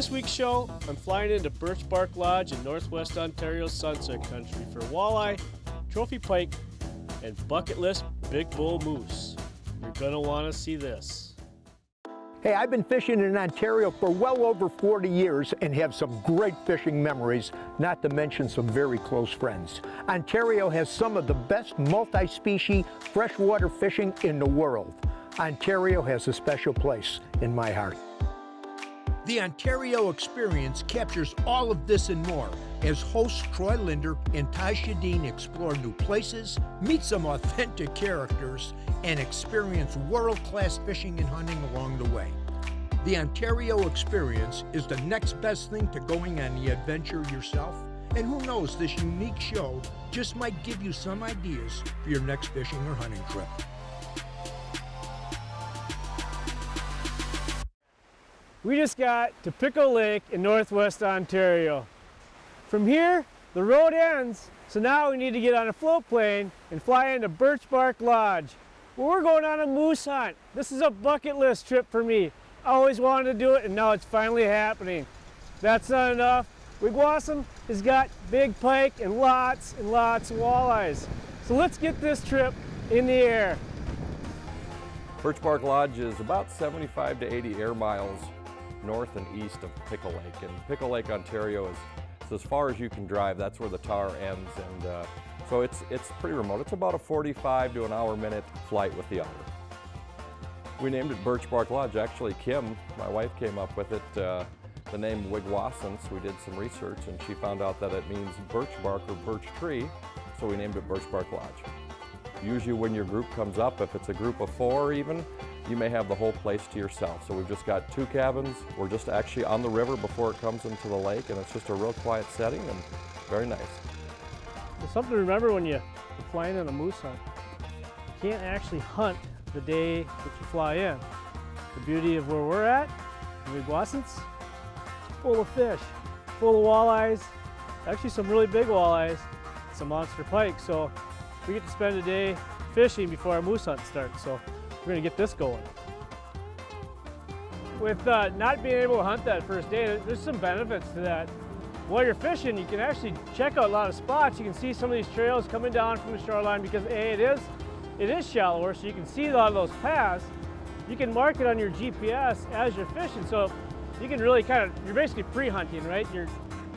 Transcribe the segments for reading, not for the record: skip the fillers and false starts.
this week's show, I'm flying into Birch Bark Lodge in northwest Ontario's Sunset Country for walleye, trophy pike, and bucket list big bull moose. You're going to want to see this. Hey, I've been fishing in Ontario for well over 40 years and have some great fishing memories, not to mention some very close friends. Ontario has some of the best multi-species freshwater fishing in the world. Ontario has a special place in my heart. The Ontario experience captures all of this and more as hosts Troy Linder and Sjodin explore new places, meet some authentic characters, and experience world-class fishing and hunting along the way. The Ontario experience is the next best thing to going on the adventure yourself, and who knows, this unique show just might give you some ideas for your next fishing or hunting trip. We just got to Pickle Lake in northwest Ontario. From here, the road ends, so now we need to get on a float plane and fly into Birch Bark Lodge, where we're going on a moose hunt. This is a bucket list trip for me. I always wanted to do it, and now it's finally happening. That's not enough. Wigwassim has got big pike and lots of walleyes. So let's get this trip in the air. Birch Bark Lodge is about 75 to 80 air miles north and east of Pickle Lake. And Pickle Lake, Ontario is as far as you can drive. That's where the tar ends, and so it's pretty remote. It's about a 45 to an hour-minute flight with the otter. We named it Birch Bark Lodge. Actually, Kim, my wife, came up with it, the name Wigwassim. We did some research, and she found out that it means birch bark or birch tree, so we named it Birch Bark Lodge. Usually when your group comes up, if it's a group of 4 even, you may have the whole place to yourself. So we've just got 2 cabins. We're just actually on the river before it comes into the lake, and it's just a real quiet setting and very nice. There's something to remember when you're flying in a moose hunt. You can't actually hunt the day that you fly in. The beauty of where we're at, in Wigwassim's, full of fish, full of walleyes, actually some really big walleyes, some monster pike. So we get to spend a day fishing before our moose hunt starts. So we're gonna get this going. With not being able to hunt that first day, there's some benefits to that. While you're fishing, you can actually check out a lot of spots. You can see some of these trails coming down from the shoreline because it is shallower, so you can see a lot of those paths. You can mark it on your GPS as you're fishing, so you can really you're basically pre-hunting, right? You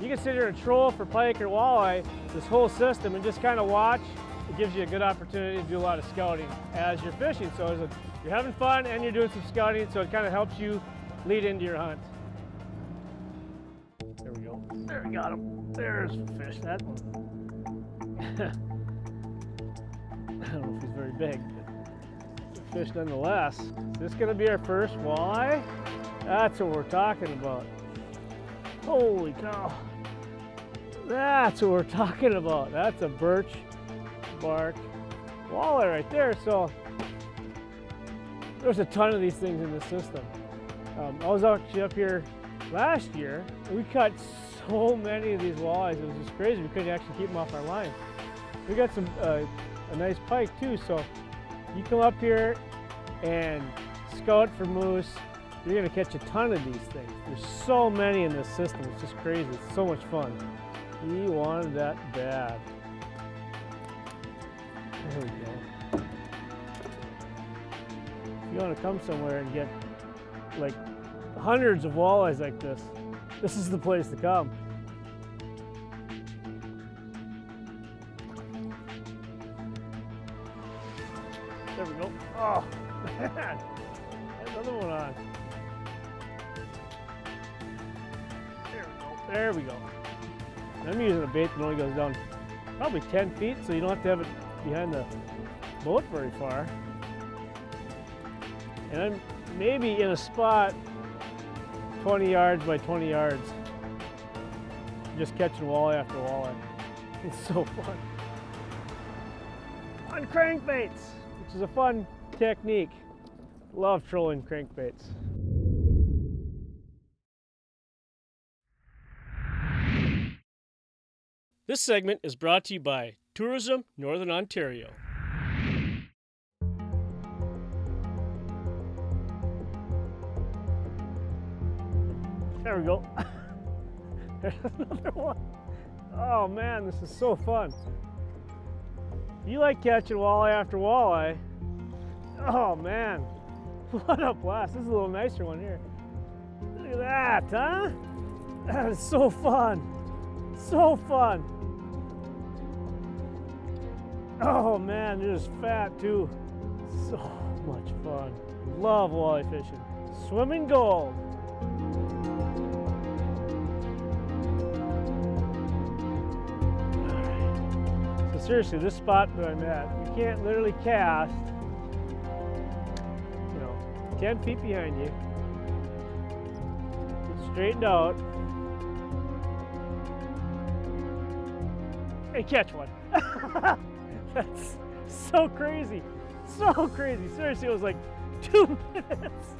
can sit here and troll for pike or walleye, this whole system, and just kind of watch. It gives you a good opportunity to do a lot of scouting as you're fishing. So you're having fun and you're doing some scouting, so it kind of helps you lead into your hunt. There we go. There we got him. There's a fish, that one. I don't know if he's very big, but fish nonetheless. Is this gonna be our first walleye? That's what we're talking about. Holy cow. That's what we're talking about. That's a Birch Bark walleye right there. So there's a ton of these things in the system. I was actually up here last year, and we caught so many of these walleyes. It was just crazy. We couldn't actually keep them off our line. We got some a nice pike too. So you come up here and scout for moose, you're gonna catch a ton of these things. There's so many in this system. It's just crazy. It's so much fun. He wanted that bad. There we go. If you want to come somewhere and get like hundreds of walleyes like this is the place to come. There we go. Oh, man. Another one on. There we go. I'm using a bait that only goes down probably 10 feet, so you don't have to have it behind the boat very far. And I'm maybe in a spot 20 yards by 20 yards, just catching walleye after walleye. It's so fun. On crankbaits, which is a fun technique. Love trolling crankbaits. This segment is brought to you by Tourism Northern Ontario. There we go. There's another one. Oh man, this is so fun. You like catching walleye after walleye. Oh man, what a blast. This is a little nicer one here. Look at that, huh? That is so fun. So fun. Oh man, they're just fat too. So much fun. Love walleye fishing. Swimming gold. Alright. So seriously, this spot that I'm at, you can't literally cast, 10 feet behind you. Get straightened out. And catch one. That's so crazy. So crazy. Seriously, it was like 2 minutes.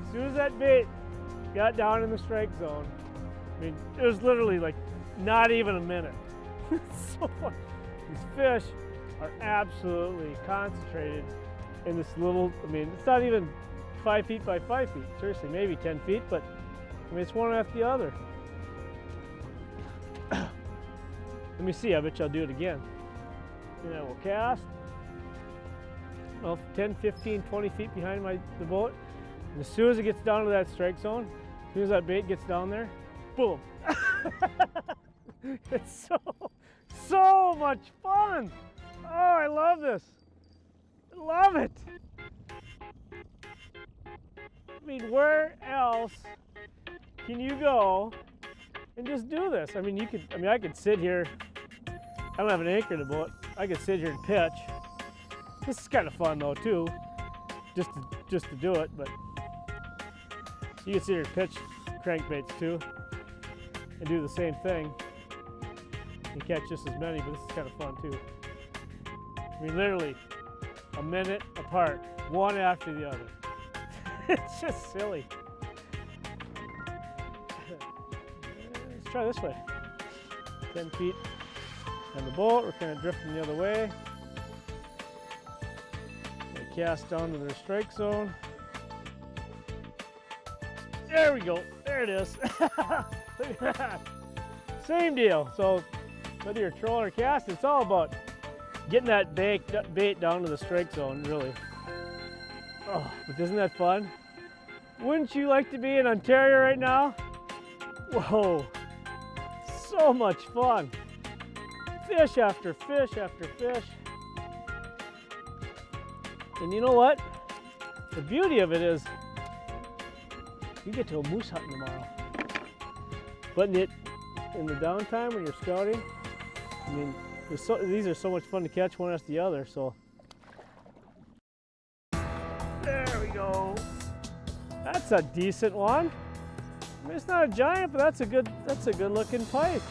As soon as that bait got down in the strike zone, I mean, it was literally like not even a minute. It's so fun. These fish are absolutely concentrated in this little, I mean, it's not even 5 feet by 5 feet. Seriously, maybe 10 feet, but I mean, it's one after the other. Let me see, I bet you I'll do it again. And I will cast, well, 10, 15, 20 feet behind the boat. And as soon as it gets down to that strike zone, as soon as that bait gets down there, boom. It's so much fun. Oh, I love this. I love it. I mean, where else can you go and just do this? I mean, I could sit here. I don't have an anchor in the boat. I could sit here and pitch. This is kind of fun though too, just to do it. But you can sit here and pitch crankbaits too, and do the same thing. You catch just as many, but this is kind of fun too. I mean, literally a minute apart, one after the other. It's just silly. Let's try this way. 10 feet on the boat, we're kind of drifting the other way. Gonna cast down to their strike zone. There we go, there it is. Look at that. Same deal. So whether you're trolling or casting, it's all about getting that bait down to the strike zone, really. Oh, but isn't that fun? Wouldn't you like to be in Ontario right now? Whoa, so much fun. Fish after fish after fish. And you know what? The beauty of it is you get to go moose hunting tomorrow. But in the downtime when you're scouting, I mean, these are so much fun to catch one after the other. So there we go. That's a decent one. I mean, it's not a giant, but that's a good looking pike.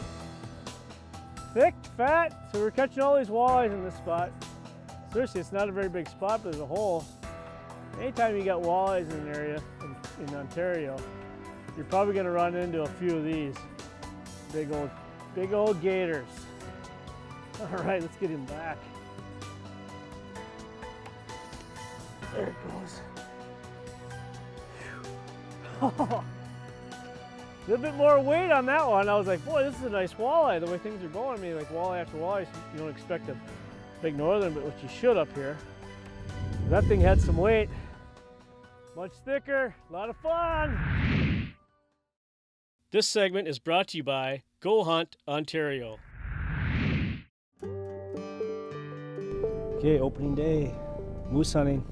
Thick, fat. So we're catching all these walleyes in this spot. Seriously, it's not a very big spot, but there's a hole. Anytime you got walleyes in an area in Ontario, you're probably going to run into a few of these big old gators. All right, let's get him back. There it goes. A little bit more weight on that one. I was like, boy, this is a nice walleye. The way things are going, I mean, like walleye after walleye, you don't expect a big northern, but what you should up here. That thing had some weight. Much thicker, a lot of fun. This segment is brought to you by Go Hunt Ontario. Okay, opening day, moose hunting.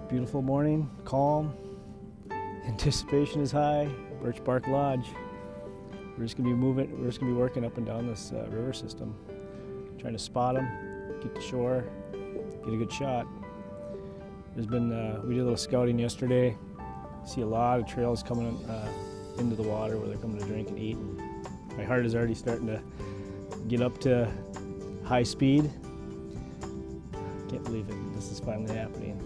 Beautiful morning, calm. Anticipation is high. Birch Bark Lodge. We're just gonna be working up and down this river system, trying to spot them, get to shore, get a good shot. We did a little scouting yesterday. See a lot of trails coming into the water where they're coming to drink and eat. And my heart is already starting to get up to high speed. Can't believe it. This is finally happening.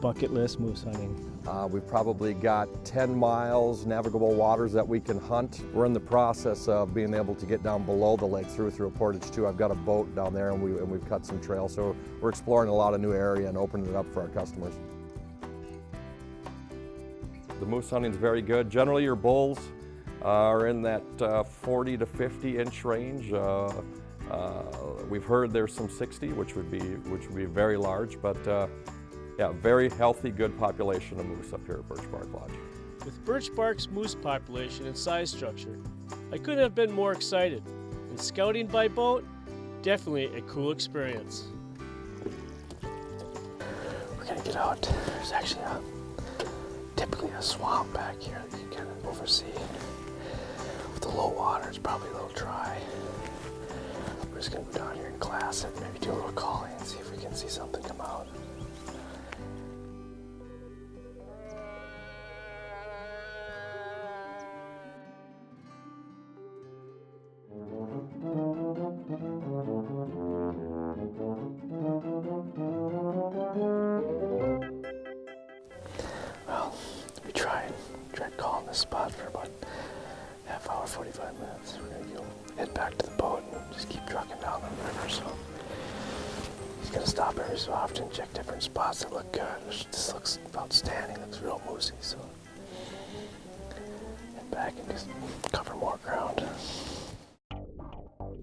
Bucket list moose hunting. We've probably got 10 miles navigable waters that we can hunt. We're in the process of being able to get down below the lake through a portage too. I've got a boat down there and we've cut some trails. So we're exploring a lot of new area and opening it up for our customers. The moose hunting is very good. Generally your bulls are in that 40 to 50 inch range. We've heard there's some 60, which would be very large, but yeah, very healthy, good population of moose up here at Birch Bark Lodge. With Birch Bark's moose population and size structure, I couldn't have been more excited. And scouting by boat, definitely a cool experience. We're gonna get out. There's actually typically a swamp back here that you can oversee. With the low water, it's probably a little dry. We're just gonna go down here and glass it, maybe do a little calling and see if we can see something come out. Well, we tried calling this spot for about half hour, 45 minutes. We're gonna go head back to the boat and just keep trucking down the river. So he's gonna stop every so often, check different spots that look good. This looks outstanding, looks real moosey. So head back and just cover more ground.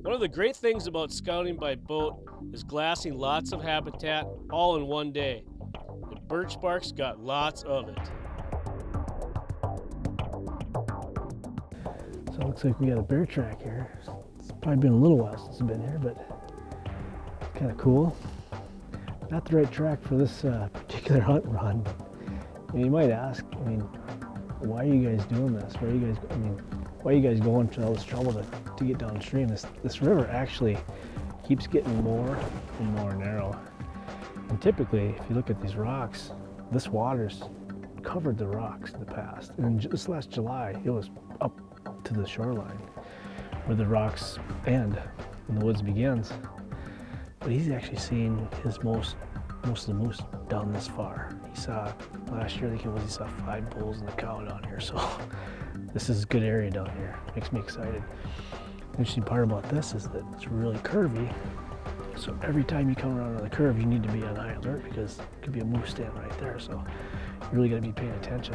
One of the great things about scouting by boat is glassing lots of habitat all in one day. And Birch Bark's got lots of it. So it looks like we got a bear track here. It's probably been a little while since I've been here, but it's kind of cool. Not the right track for this particular hunt run, but you might ask, why are you guys doing this? Why are you guys going to all this trouble to get downstream? This river actually keeps getting more and more narrow. And typically, if you look at these rocks, this water's covered the rocks in the past. And just last July, it was up to the shoreline where the rocks end and the woods begins. But he's actually seen most of the moose down this far. He saw last year, I think he saw 5 bulls and a cow down here. So this is a good area down here. Makes me excited. The interesting part about this is that it's really curvy. So every time you come around on the curve, you need to be on high alert because there could be a moose stand right there. So you really got to be paying attention.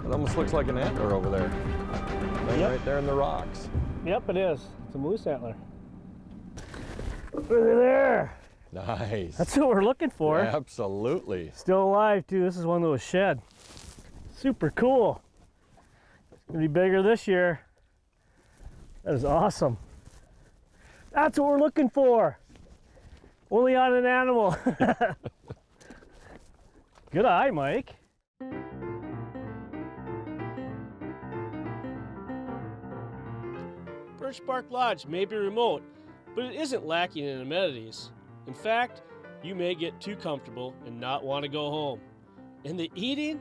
It almost looks like an antler over there. Yep. Right there in the rocks. Yep, it is. It's a moose antler. Look at there. Nice. That's what we're looking for. Yeah, absolutely. Still alive too. This is one that was shed. Super cool. It's gonna be bigger this year. That is awesome. That's what we're looking for. Only on an animal. Good eye, Mike. Birch Bark Lodge may be remote, but it isn't lacking in amenities. In fact, you may get too comfortable and not want to go home. And the eating?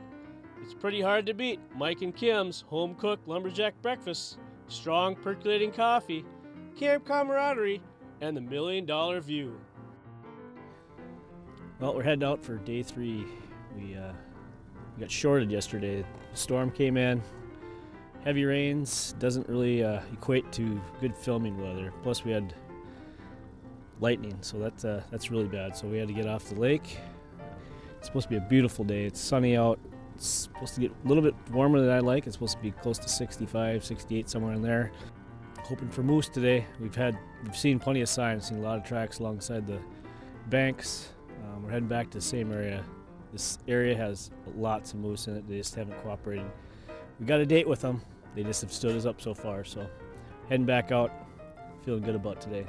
It's pretty hard to beat Mike and Kim's home-cooked lumberjack breakfast, strong percolating coffee, camp camaraderie, and the $1 million view. Well, we're heading out for day 3. We got shorted yesterday. The storm came in. Heavy rains doesn't really equate to good filming weather. Plus we had lightning, so that's really bad. So we had to get off the lake. It's supposed to be a beautiful day. It's sunny out. It's supposed to get a little bit warmer than I like. It's supposed to be close to 65, 68, somewhere in there. Hoping for moose today. We've seen plenty of signs, seen a lot of tracks alongside the banks. We're heading back to the same area. This area has lots of moose in it. They just haven't cooperated. We got a date with them. They just have stood us up so far. So heading back out, feeling good about today.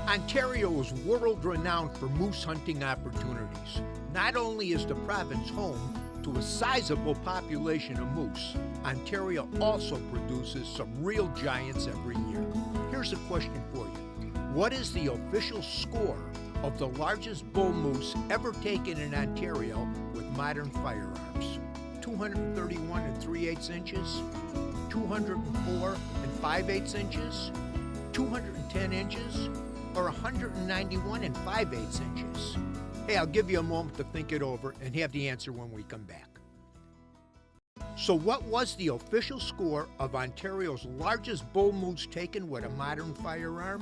Ontario is world-renowned for moose hunting opportunities. Not only is the province home to a sizable population of moose, Ontario also produces some real giants every year. Here's a question for you. What is the official score of the largest bull moose ever taken in Ontario with modern firearms? 231 3/8 inches? 204 5/8 inches? 210 inches? Or 191 5/8 inches? Hey, I'll give you a moment to think it over and have the answer when we come back. So what was the official score of Ontario's largest bull moose taken with a modern firearm?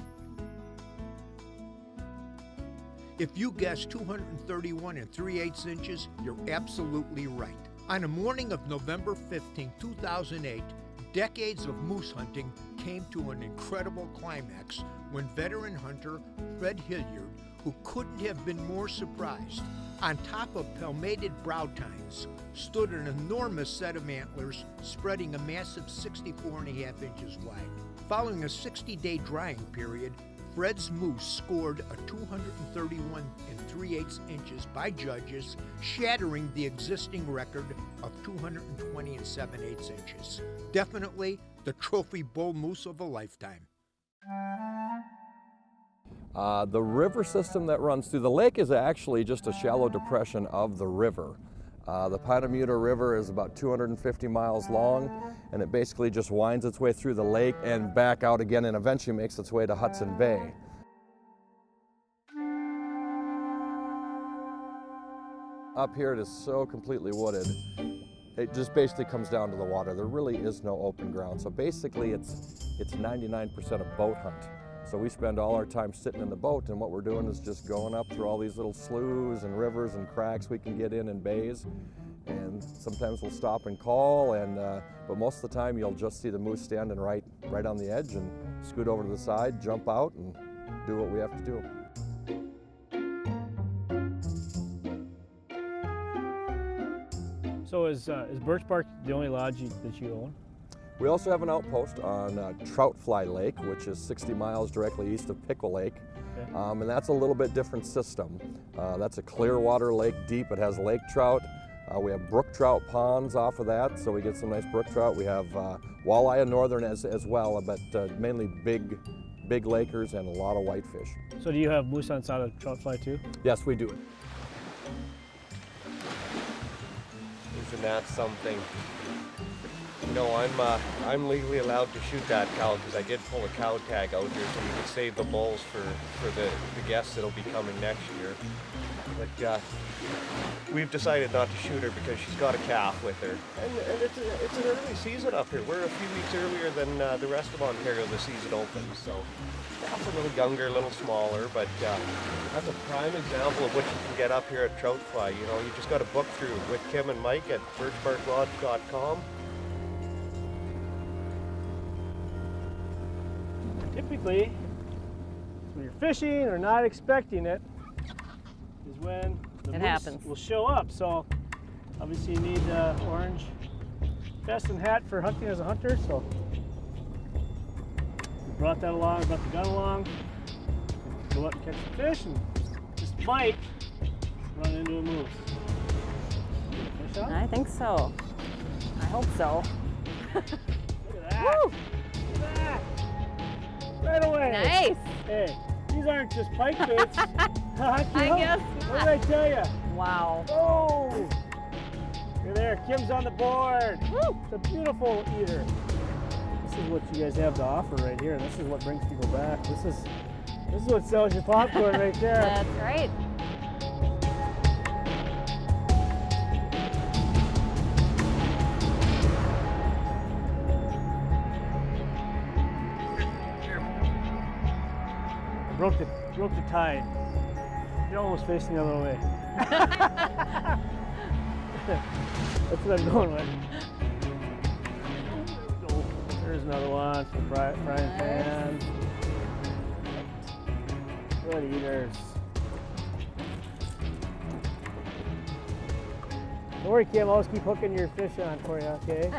If you guessed 231 3/8 inches, you're absolutely right. On the morning of November 15, 2008, decades of moose hunting came to an incredible climax when veteran hunter Fred Hilliard, who couldn't have been more surprised, on top of palmated brow tines, stood an enormous set of antlers spreading a massive 64.5 inches wide. Following a 60-day drying period, Fred's moose scored a 231 3/8 inches by judges, shattering the existing record of 220 7/8 inches. Definitely the trophy bull moose of a lifetime. The river system that runs through the lake is actually just a shallow depression of the river. The Panamuta River is about 250 miles long, and it basically just winds its way through the lake and back out again, and eventually makes its way to Hudson Bay. Up here it is so completely wooded, it just basically comes down to the water. There really is no open ground. So basically it's 99% a boat hunt. So we spend all our time sitting in the boat, and what we're doing is just going up through all these little sloughs and rivers and cracks we can get in bays. And sometimes we'll stop and call, but most of the time you'll just see the moose standing right on the edge, and scoot over to the side, jump out, and do what we have to do. So is Birch Bark the only lodge that you own? We also have an outpost on Trout Lake, which is 60 miles directly east of Pickle Lake. Okay. And that's a little bit different system. That's a clear water lake deep. It has lake trout. We have brook trout ponds off of that, so we get some nice brook trout. We have walleye and northern as well, but mainly big lakers and a lot of whitefish. So do you have moose on side of trout fly too? Yes, we do. Isn't that something? You know, I'm legally allowed to shoot that cow because I did pull a cow tag out here, so we can save the bulls for the guests that'll be coming next year. But we've decided not to shoot her because she's got a calf with her. And it's an early season up here. We're a few weeks earlier than the rest of Ontario the season opens. So that's a little younger, a little smaller, but that's a prime example of what you can get up here at Trout Fly. You know, you just got to book through with Kim and Mike at birchbarklodge.com. Typically, when you're fishing or not expecting it, is when the moose will show up. So obviously you need orange vest and hat for hunting as a hunter. So we brought that along, brought the gun along, go out and catch the fish, and just might run into a moose. Fish on? I think so. I hope so. Look at that! Woo! Look at that! Right away. Nice. Hey, these aren't just pike baits. I guess What did I tell you? Wow. Oh! You're there. Kim's on the board. Woo! It's a beautiful eater. This is what you guys have to offer right here. This is what brings people back. This is what sells your popcorn right there. That's right. Broke the tide. You're almost facing the other way. That's what I'm going with. Oh, there's another one for frying pan. Good eaters. Don't worry, Kim. I'll always keep hooking your fish on for you, okay?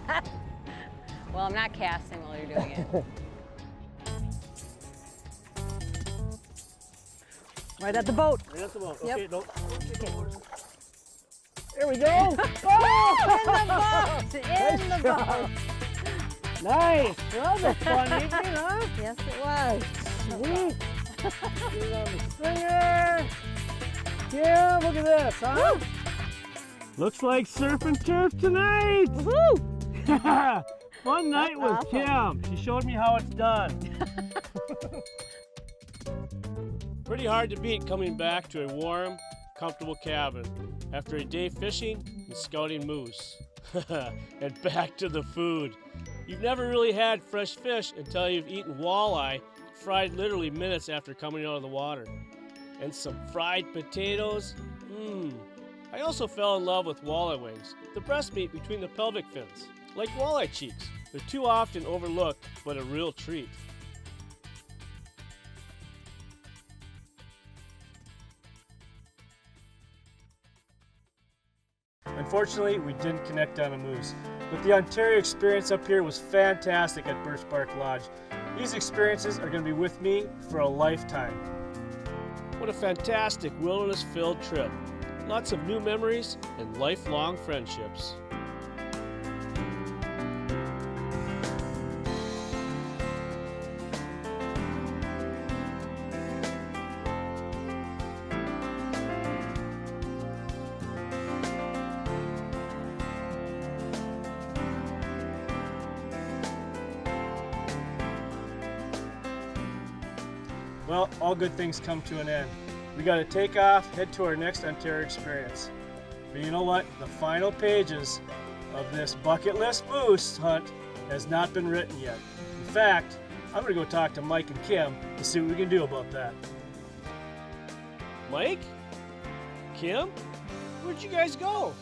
Well, I'm not casting while you're doing it. Right at the boat. Right at the boat. Yep. Okay, don't. Okay. There we go. Oh! In the boat! In the boat! Nice. That was a fun evening, huh? Yes, it was. Sweet. Get it on the stringer. Yeah, look at this, huh? Woo! Looks like surf and turf tonight. Woohoo! Fun night with awesome. Kim. She showed me how it's done. Pretty hard to beat coming back to a warm, comfortable cabin after a day fishing and scouting moose. And back to the food. You've never really had fresh fish until you've eaten walleye, fried literally minutes after coming out of the water. And some fried potatoes. I also fell in love with walleye wings, the breast meat between the pelvic fins. Like walleye cheeks, they're too often overlooked, but a real treat. Unfortunately, we didn't connect on a moose, but the Ontario experience up here was fantastic at Birch Bark Lodge. These experiences are going to be with me for a lifetime. What a fantastic wilderness-filled trip. Lots of new memories and lifelong friendships. Well, all good things come to an end. We got to take off, head to our next Ontario experience. But you know what? The final pages of this bucket list moose hunt has not been written yet. In fact, I'm going to go talk to Mike and Kim to see what we can do about that. Mike? Kim? Where'd you guys go?